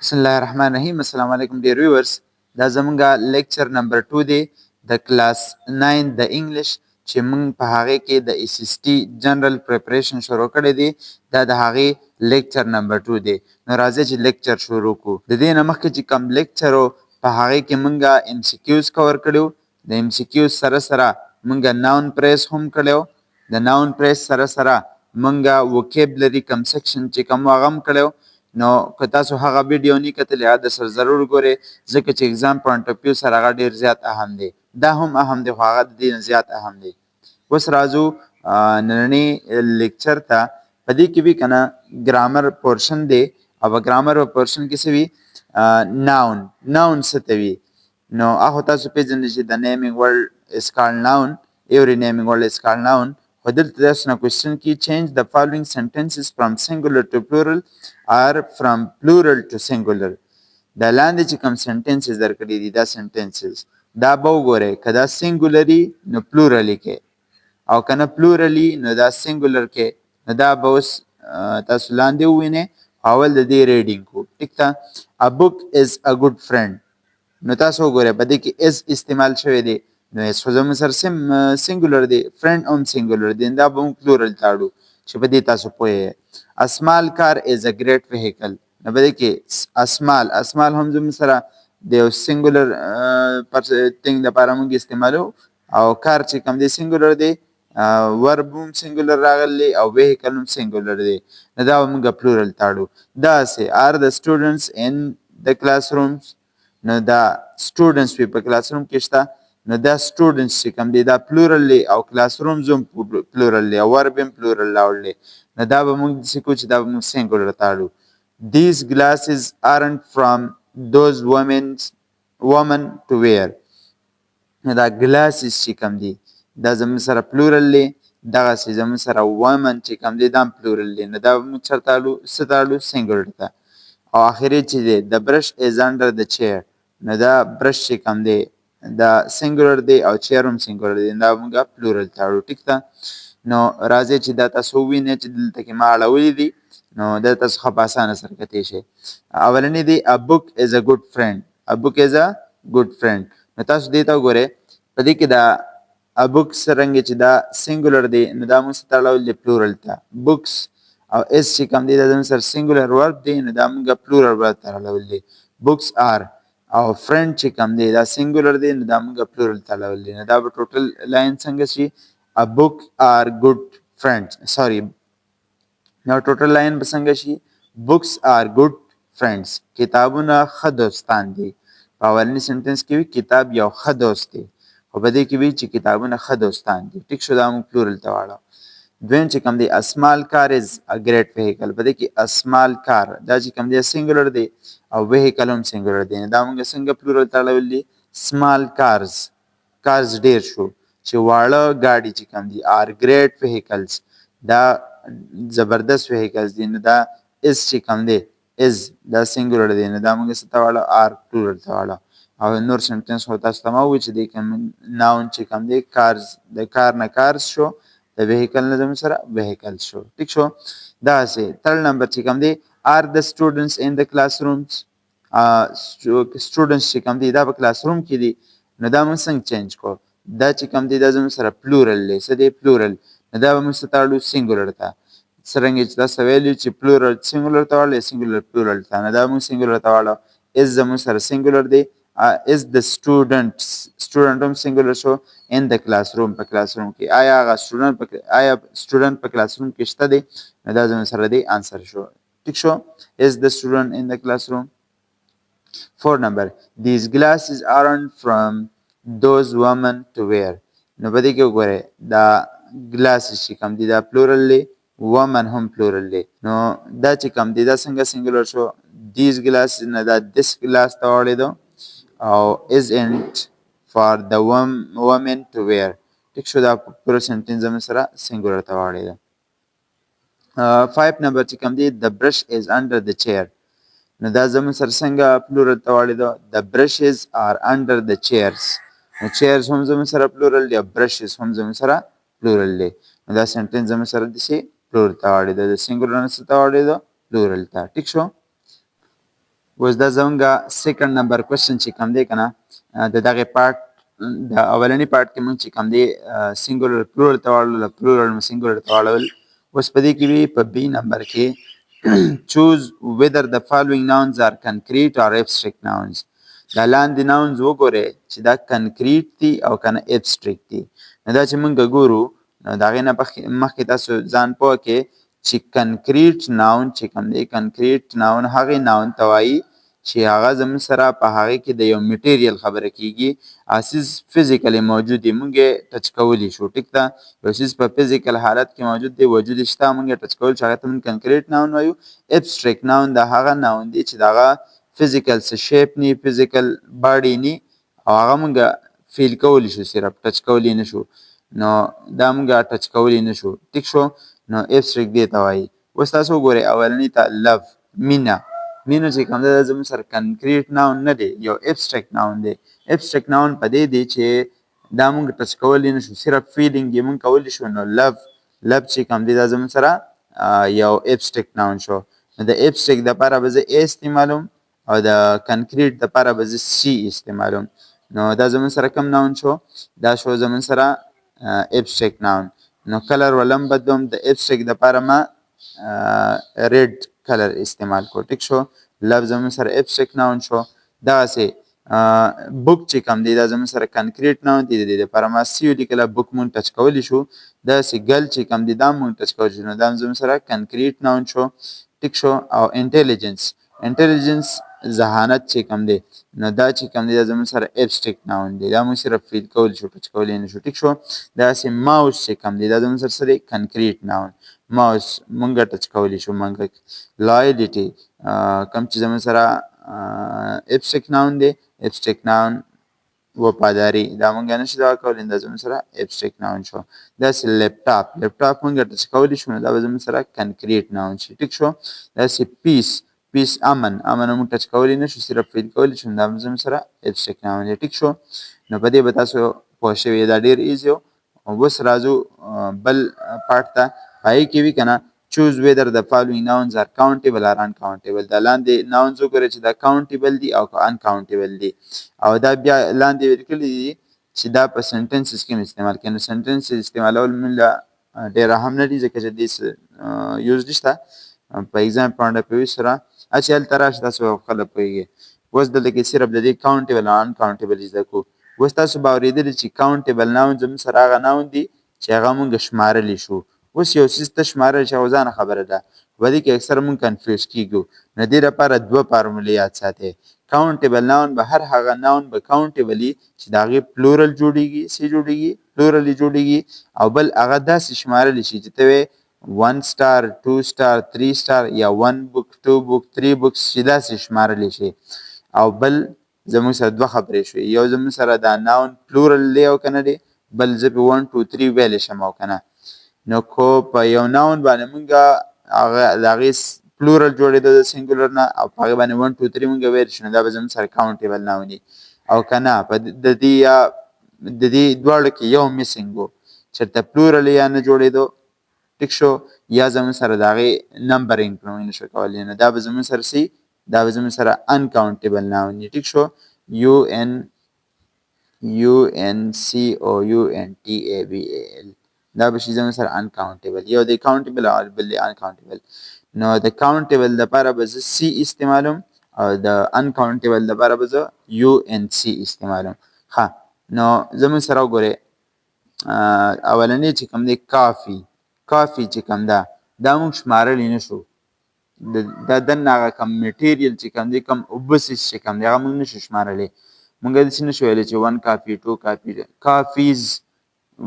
بسم الله الرحمن الرحیم. السلام علیکم ډیر ویورز. دا زمونږه لیکچر نمبر 2 دی د کلاس 9 د انګلیش چې مونږ په هغه کې د اس اس ټي جنرال پریپریشن شروع کړی دی. دا د هغه لیکچر نمبر 2 دی. نو راځي چې لیکچر شروع کو. د دې نه مخکې چې کوم لیکچر په هغه کې مونږه ام سی کیوز کور کړو. د ام سی کیوز سره سره مونږه ناون پریس هم کړو. د ناون پریس سره سره مونږه وکیبلری کم سیکشن چې کوم هغه هم کړو. نو که تاسو هغه ویډیو نه کتلې د سر ضرور ګورئ ځکه چې اگزام پوینټ اف ویو سره هغه ډیر زیات اهم دی. دا هم اهم دی خو هغه د دې نه زیات اهم دی. اوس راځو نننی لیکچر ته. په دې کې وی کنه ګرامر پورشن دی او ګرامر پورشن کې څه وی ناون څه ته وی. نو هغه تاسو پیژنئ چې د نیمینګ ورډ is called noun. Every naming word is called noun. خو دلته داسې نه کوېسچن کې change the following sentences from singular to plural or from plural to singular. دا لاندې چې کوم sentences درکړي دي دا sentences دا به وګورئ. که دا singularly نو plurally کې او که نه plurally نو دا singular کې. نو دا به اوس تاسو لاندې ووینئ. اول د دې ریډینګ کو. ټیک ده. A book is a good friend. نو تاسو وګورئ په دې کې is استعمال شوی دی. نو اس خو زموږ سره سینګولر دی. فرند هم سینګولر دی. دا به موږ پلورل تاړو چې په دې تاسو پوهیږئ. A small car is a great vehicle. نو په دې کې اسمال هم زموږ سره د یو سینګولر تینګ دپاره موږ استعمالو او کار چې کوم دی سینګولر دی. ورب هم سینګولر راغلی او ویهیکل هم سینګولر دی. نو دا به موږ پلورل تاړو. داسې are the students in the classrooms. نو دا سټوډنټس وی په کلاس روم کې شته. نو دا سټوډنټس چې کوم دی دا پلورل دی او کلاس رومز هم پلورل دی او ورب هم پلورل راوړلی. نو دا به موږ داسې کوو چې دا به موږ سینګولر تاړو. These glasses aren't from those women to wear. نو دا ګلاسز چې کوم دی دا زموږ سره پلورل دی. دغسې زموږ سره women چې کوم دی دا هم پلورل دی. نو دا به موږ چېرته تاړو څه تاړو سینګولر ته. او آخري چې دی the brush is under the chair. نو دا برش چې کوم دی دا سینګولر دی او چیر هم سینګولر دی. دا موږ پلورل تاړو. ټیک ده. نو راځئ چې دا تاسو ووینئ چې دلته کې ما اړولي دي. نو دا تاسو ښه په اسانه سره کتی شئ. اولنی دی a book is a good friend. a book is a good friend. نو تاسو دې ته وګورئ په دې کې دا a book څرنګه چې دا سینګولر دی نو دا موږ څه ته اړول دی پلورل ته. books او اس چې کوم دی دا زموږ سره سینګولر ورب دی نو دا موږ پلورل ورب ته اړول دی. books are او فرند چې کوم دی دا سینګولر دی نو دا موږ پلورل ته اړول دی. نو دا به ټوټل لاین څنګه شي a book are good friends. سوري نو ټوټل لاین به څنګه شي books are good friends. کتابونه ښه دوستان دي. په اولني سنټنس کې وي کتاب یو ښه دوست دی خو په دې کې وي چې کتابونه ښه دوستان دي. ټیک شو. دا موږ پلورل ته واړو. دویم چې کوم دی a small car is a great vehicle. په دې کې a small car دا چې کوم دی سینګولر دی او ویهیکل هم سینګولر دی. دا موږ څنګه پلورل ته اړول دي small cars ډیر شو چې واړه ګاډي چې کوم دي are great vehicles دا زبردست ویهیکلز دي. نو دا is چې کوم دی is دا سینګولر دی. نو دا موږ څه ته واړو are پلورل ته واړو. او نور سنټنس خو تاسو ته ما وویل چې دی ناون چې کوم دی کارز د کار نه کارز شو د ویهیکل نه زموږ سره ویهیکل شو. ټیک شو. داسې تھرډ نمبر چې کوم دی are the students in the classrooms. سټوډنټس چې کوم دی دا په کلاس روم کې دي. نو دا موږ څنګه چینج کو. دا چې کوم دی دا زموږ سره پلورل دی. څه دی پلورل. نو دا به موږ څه ته اړو سینګولر ته. څرنګه چې تاسو ویلي چې پلورل سینګولر ته واړو سینګولر پلورل ته. نو دا موږ سینګولر ته واړو. is زموږ سره سینګولر دی. is the students student هم سینګولر شو in the classroom په کلاس روم کې. آیا هغه سټوډنټ په کلاس روم کې شته دی. نو دا زموږ سره دی انسر شو. ټیک شو. is the student in the classroom. 4 number these glasses aren't from those women to wear. نو په دې کې وګورئ دا glasses چې کوم دی دا پلورل دی women هم پلورل دی. نو دا چې کوم دی دا څنګه سینګولر شو these glasses نه دا this glass ته واړېدو او isn't for the women to wear. ټیک شو. دا پوره سنټنس زموږ سره سینګولر ته واړېده. 5 number چې کوم دی the brush is under the chair. نو دا زموږ سره څنګه پلورل ته واړېدو the brushes are under the chairs. نو chairs هم زموږ سره پلورل دی او brushes هم زموږ سره پلورل دی. نو دا سنټنس زموږ سره داسې پلورل ته واړېدو. د سینګولر نه څه ته واړېدو پلورل ته. ټیک شو. اوس دا زمونږ سیکنډ نمبر کوېسچن چې کوم دی که نه د دغې پارټ د اولني پارټ کې مونږ چې کوم دی سینګولر پلورل ته واړول پلورل مو سینګولر ته واړول. اوس په دې کې وي په بي نمبر کې choose whether the following nouns are concrete or abstract nouns. دا لاندې nouns وګورئ چې دا concrete دي او که نه abstract دي. نو دا چې مونږ ګورو نو د هغې نه مخکې تاسو ځان پوه کړئ چې concrete noun چې کوم دی concrete noun هغې noun ته وایي چې هغه زموږ سره په هغې کې د یو میټیریل خبره کیږي اسیز فزیکلی موجود دی مونږ یې ټچ کولی شو. ټیک ده یو څیز په فزیکل حالت کې موجود دی وجود یې شته مونږ یې ټچ کولی شو هغې ته مونږ کنکریټ ناون وایو. ابسټریکټ ناون د هغه ناون دی چې د هغه فزیکل څه شیپ نی فزیکل باډي نی او هغه مونږ فیل کولی شو صرف ټچ کولی نه شو نو دا مونږ ټچ کولی نه شو. ټیک شو نو ابسټریکټ دې ته وایي. اوس تاسو وګورئ اولني ته لف مینه مینه چې کوم دی دا زموږ سره کنکریټ ناون نه دی یو ابسټریکټ ناون دی. ابسټریکټ ناون په دې دی چې دا مونږ ټچ کولی نه شو صرف فیلینګ یې مونږ کولی شو نو لف چې کوم دی دا زموږ سره یو ابسټریکټ ناون شو. نو د ابسټریکټ دپاره به زه ا استعمالوم او د کنکریټ دپاره به زه سی استعمالوم. نو دا زموږ سره کوم ناون شو دا شو زموږ سره ابسټریکټ ناون. نو کلر ولم بدلوم د ابسټریکټ دپاره ما ریډ کلر استعمال کو. ټیک شو لفظ زموږ سره ابسټریکټ ناون شو. دغسې بوک چې کوم دی دا زموږ سره کنکریټ ناون دی د دې دپاره ما سی ولیکله بوک مونږ ټچ کولی شو. داسې ګل چې کوم دی دا مونږ ټچ کولی شو نو دا زموږ سره کنکریټ ناون شو. ټیک شو او انټیلیجنس ذهانت چې کوم دی نو دا چې کوم دی دا زموږ سره ابسټریکټ ناون دی دا مونږ صرف فیل کولی شو ټچ کولی نه شو. ټیک شو داسې ماوس چې کوم دی دا زموږ سره څه دی کنکریټ ناون ماوس مونږ ټچ کولی شو. مونږ لایلټي کوم چې زموږ سره ابسټریکټ ناون دی ابسټریکټ ناون وفاداري دا مونږ نشو دغه کولی دا زموږ سره ابسټریکټ ناون شو. داسې لیپټاپ مونږ ټچ کولی شو نو دا به زموږ سره کنکریټ ناون شي. ټیک شو داسې پیس امن مونږ ټچ کولی نه شو صرف فیل کولی شو دا به زموږ سره ابسټریکټ ناون دی. ټیک شو نو په دې به تاسو پوه شوي دا ډېر ایزي و. اوس راځو بل پارټ ته په هغې کې وي که نه choose whether the following nouns are countable or uncountable. دا لاندې nouns وګورئ چې دا countable دي او که uncountable دي او دا بیا لاندې لیکلي دي چې دا په سنټنسز کې استعمال کړي. نو سنټنسز استعمالول موږ له ډېره هم نه دي ځکه چې دې یوز نشته په ایگزام پوینټ اف ویو سره چې هلته راشي تاسو خپله پوهېږئ. اوس دلته کې صرف د دې countable او uncountable زده کړو. اوس تاسو به اورېدلي چې countable noun زموږ سره هغه noun دي چې هغه موږ شمارلی شو. اوس یو څیز ته شمارل چې اوزانه خبره ده په دې کې اکثر مونږ کنفیوز کیږو. نو دې لپاره دوه فارمولې یاد ساتئ. کاونټیبل ناون به هر هغه ناون به کاونټیبل وي چې د هغې پلورل جوړیږي پلورل یې جوړیږي او بل هغه داسې شمارلی شي چې ته وایې 1 star 2 star 3 star یا 1 book 2 book 3 books چې داسې شمارلی شي. او بل زموږ سره دوه خبرې شوې یو زموږ سره دا ناون پلورل دی او که نه دی بل زه پې 1 2 3 ویلی شم او که نه. نو کو په یو ناون باندې مونږ هغه د هغې پلورل جوړېده د سینګولر نه او په هغې باندې 1 2 3 مونږ ویل شو نو دا به زموږ سره کاونټیبل ناون وي او که نه په د دې دواړو کې یو میسینګ و چېرته پلورل یا نه جوړېدو. ټیک شو یا زموږ سره د هغې نمبرینګ مونږ نه شو کولی نو دا به زموږ سره څه دا به زموږ سره انکاونټیبل ناون وي. ټیک شو uncountable دا به شي زموږ سره انکاونټیبل یو دی کاونټیبل او بل دی انکاونټیبل. نو د کاونټیبل دپاره به زه سی استعمالوم او د انکاونټیبل دپاره به زه UNC استعمالوم. ښه نو زموږ سره وګورئ اولنی چې کوم دی کافي چې کوم ده دا مونږ شمارلی نه شو. دا دننه هغه کم میټیریل چې کوم دی کم اوبه څیز چې کوم دی هغه مونږ نه شو شمارلی. مونږ داسې نه شو ویلی چې 1 کافي 2 کافي کافیز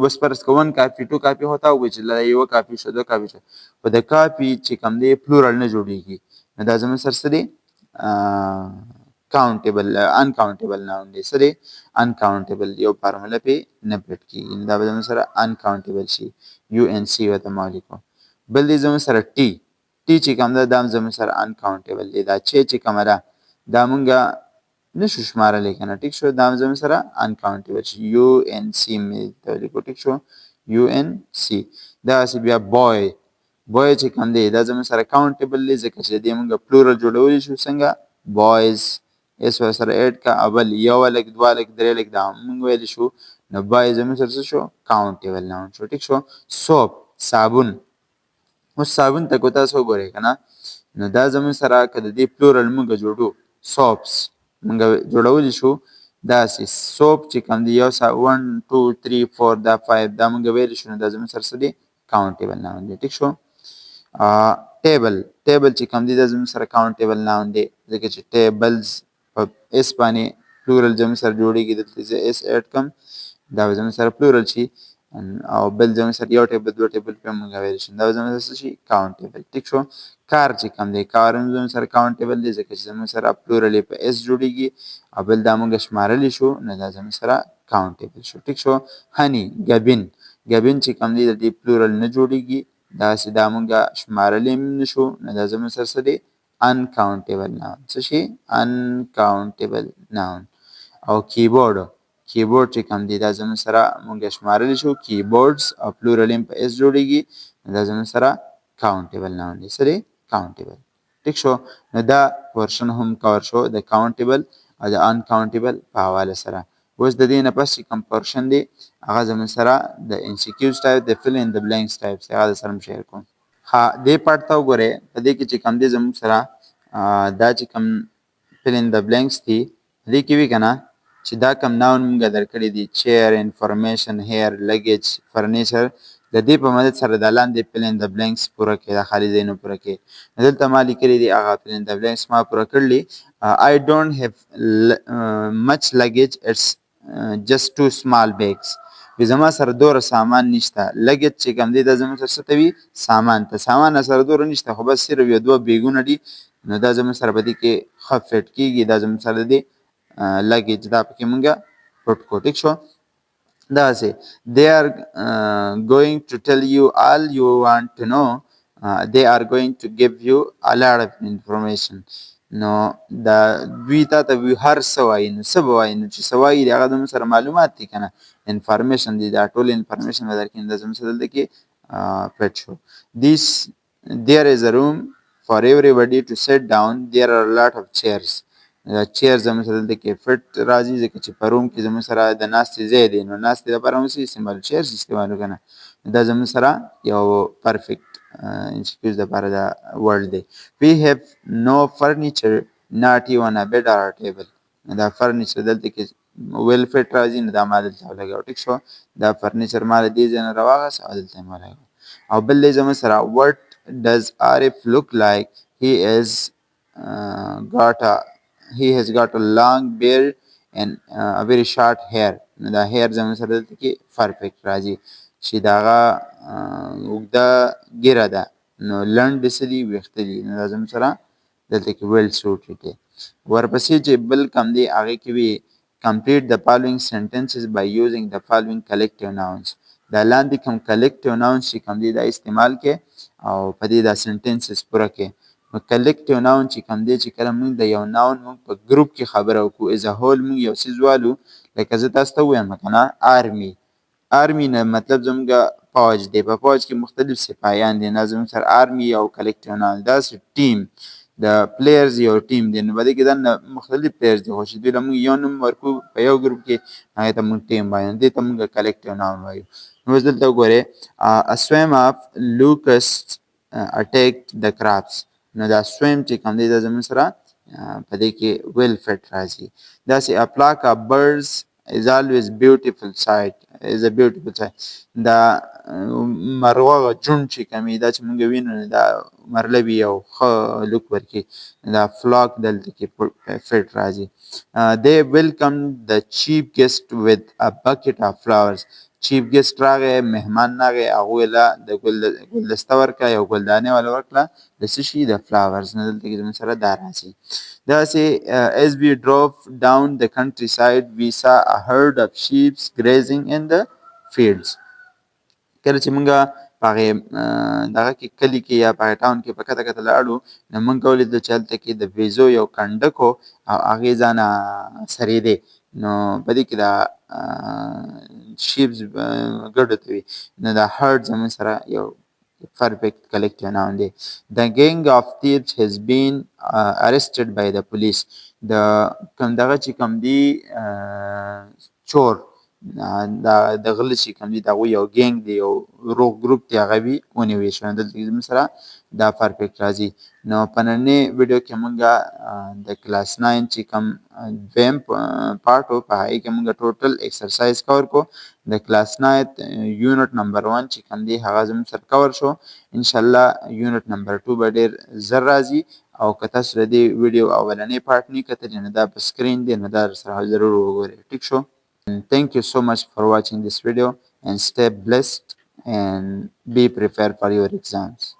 بس فرض که 1 کافي 2 کافي होता وګورئ چې یوه کافي شو 2 کافي شو خو د کافي چې کوم دی پلورل نه جوړېږي نو دا زموږ سره څه دی انکاونټیبل ناون دی. څه دی انکاونټیبل یو فارموله پې نه پټ کېږي دا به زموږ سره انکاونټیبل شي UNC ورته ما ولیکو. بل دی زموږ سره ټي چې کوم ده دا هم زموږ سره انکاونټیبل دی. دا چې کومه ده دا مونږ نشو شمارلی که نه. ټیک شو دا هم زموږ سره انکاونټیبل شي UNC مې ته ولیکو. ټیک شو UNC. دغسې بیا بوی چې کوم دی دا زموږ سره کاونټیبل دی ځکه چې د دې مونږ پلورل جوړولی شو څنګه boys اس ورسره اډ کا اول یو لک دوه لک درې لک دا موږ ویل شو نو boys زموږ سره څه شو countable noun شو ټیک شو. soap صابون اوس صابون ته کو تاسو وګورئ کنه نو دا زموږ سره که د دې پلورل موږ جوړو soaps موږ جوړولی شو داسې soap چې کوم دی یو 1 2 3 4 دا 5 دا موږ ویلی شو نو دا زموږ سره څه دی countable noun دی ټیک شو. ټیبل چې کوم دی دا زموږ سره countable noun دی ځکه چې tables په اس باندې پلورل زموږ سره جوړیږي دلته زه اس اډ کم دا به زموږ سره پلورل شي او بل زموږ سره یو ټیبل دوه ټیبل په موږ ویلی شو دا به زموږ سره شي countable ټیک شو. کار چې کوم دی کار هم زموږ سره countable دی ځکه چې زموږ سره پلورل یې په اس جوړیږي او بل دا موږ شمارلی شو نو دا زموږ سره countable شو ټیک شو. هني ګبین چې کوم دی د دې پلورل نه جوړیږي داسې دا موږ شمارلی هم نشو نو دا زموږ سره څه دی uncountable noun څه شي uncountable noun. او کیبورډ چې کوم دی دا زموږ سره موږ شمارلی شو کیبورډز او پلورل هم په اس جوړیږي دا زموږ سره countable noun دی څه دی countable ټیک شو. نو دا پورشن هم کور شو د countable او د uncountable په حواله سره. اوس د دې نه پس چې کوم پورشن دی هغه زموږ سره د MCQs ټایپ د fill in the blanks ټایپ هغه سره هم شیر کوم. ها دې پارت ته وګورئ په دې کې چې کوم دی زموږ سره دا چې کوم fill in the blanks دي دې کې وي که نه چې دا کوم ناون موږ درکړي دي chair information hair luggage furniture د دې په مدد سره دا لاندې fill in the blanks پوره کړئ دا خالي ځایونه پوره کړئ. دلته ما لیکلي دي هغه fill in the blanks ما پوره کړلي. I don't have much luggage it's just two small bags وی زما سره دوره سامان نشته لګیج چې کوم دی دا زموږ سره څه ته وي سامان سره دوره نشته خو بس صرف یو دوه بیګونه دي نو دا زموږ سره په دې کې ښه فټ کېږي دا زموږ سره دی لګیج دا پکې مونږ پټ کړو ټیک شو. داسې they are going to tell you all you want to know they are going to give you a lot of information نو دا دوی تا ته هر څه وایي نو څه به وایي نو چې څه وایي د هغه زموږ سره معلومات دي که نه انفارمیشن دي دا ټول انفارمیشن به درکړي دا زموږ سره دلته کې پټ شو. there is a room for everybody to sit down there are a lot of chairs چیر زموږ سره دلته کې فټ راځي ځکه چې په روم کې زموږ سره د ناستې ځای دی نو ناستې لپاره موږ څه استعمال چیرز استعمال وکړو نه دا زموږ سره یو پرفیکټ MCQs دپاره دا ورډ دی. we have no furniture not even a bed or a table دا فرنیچر دلته کې ویل فټ راځي نو دا ما دلته ولګوه ټیک شو دا فرنیچر ما له دې ځای نه راواغست او دلته یې ولګوه. او بل دی زموږ سره what does Arif look like he has got a long beard and a very short hair نو دا hair زموږ سره دلته کې پرفیکټ راځي چې د هغه اوږده ږیره ده نو لنډ څه دي ویښته دي نو دا زموږ سره دلته کې ویل سوټډ دی. ورپسې چې بل کم دی هغې کې وي complete the following sentences by using the following collective nouns دا لاندې کوم collective nouns چې کوم دی دا استعمال کې او په دې دا sentences پوره کې. نو collective noun چې کوم دی چې کله موږ د یو noun موږ په ګروپ کې خبره وکړو as a whole موږ یو څیز والو لکه زه تاسو ته ووایم که نه army نه مطلب زموږ فوج دی په فوج کې مختلف سپاهیان دي نه زموږ سره army یو collective noun داسې ټیم د پلیئرز یو ټیم دی نو په دې کې دا مختلف پلیئرز دي خو چې دوی له موږ یو نوم ورکړو په یو ګروپ کې هغې ته موږ ټیم وایو دې ته موږ collective noun وایو. نو اوس دلته وګورئ a swarm of locusts attacked the crops نو دا swarm چې کوم دی دا زموږ سره په دې کې well fit راځي. داسې a flock of birds is always a beautiful sight دا مرغه جون چې کومې دا چې موږ وینو دا مرلوي او ښه لوک ورکړي دا فلاک دلته کې فټ راځي. they welcomed the chief guest with a bucket of flowers چیف ګیسټ راغی مهمان راغی هغوی له د ګلدسته ورکړه یو ګلدانې والا ورکړه د څه شي د فلاورز نه دلته کې زموږ سره دا راځي. داسې as we drove down the countryside we saw a herd of sheep grazing in the fields کله چې موږ په هغې دغه کې کلي کې یا په هغې ټاون کې په کته کته لاړو نو موږ ولیدل چې هلته کې د بیزو یو کنډک و او هغې ځانه سرېدې نو په دې کې دا شیپز ګډو ته وي نو دا هرډ زموږ سره یو perfect collective noun دی. The gang of thieves has been arrested by the police. د کوم دغه چې کوم دی چور د غله چې کوم دی د هغوی یو ګینګ دی، یو روغ ګروپ دی، هغه وي ونیوی شو. دلته کې زموږ سره دا پرفیکټ راځي. نو په نننۍ ویډیو کې مونږه د کلاس 9 چې کوم دویم پارټ و په هغې کې مونږ ټوټل ایکسرسایز کور کو. د کلاس 9 یونټ نمبر 1 چې کوم دی هغه زموږ سره کور شو. انشاءالله یونټ نمبر 2 به ډېر زر راځي، او که تاسو د دې ویډیو اولنی پارټ نه کتلی نو دا په سکرین دی، نو دا سره ضرور وګورئ. ټیک شو. Thank you so much for watching this video and stay blessed and be prepared for your exams.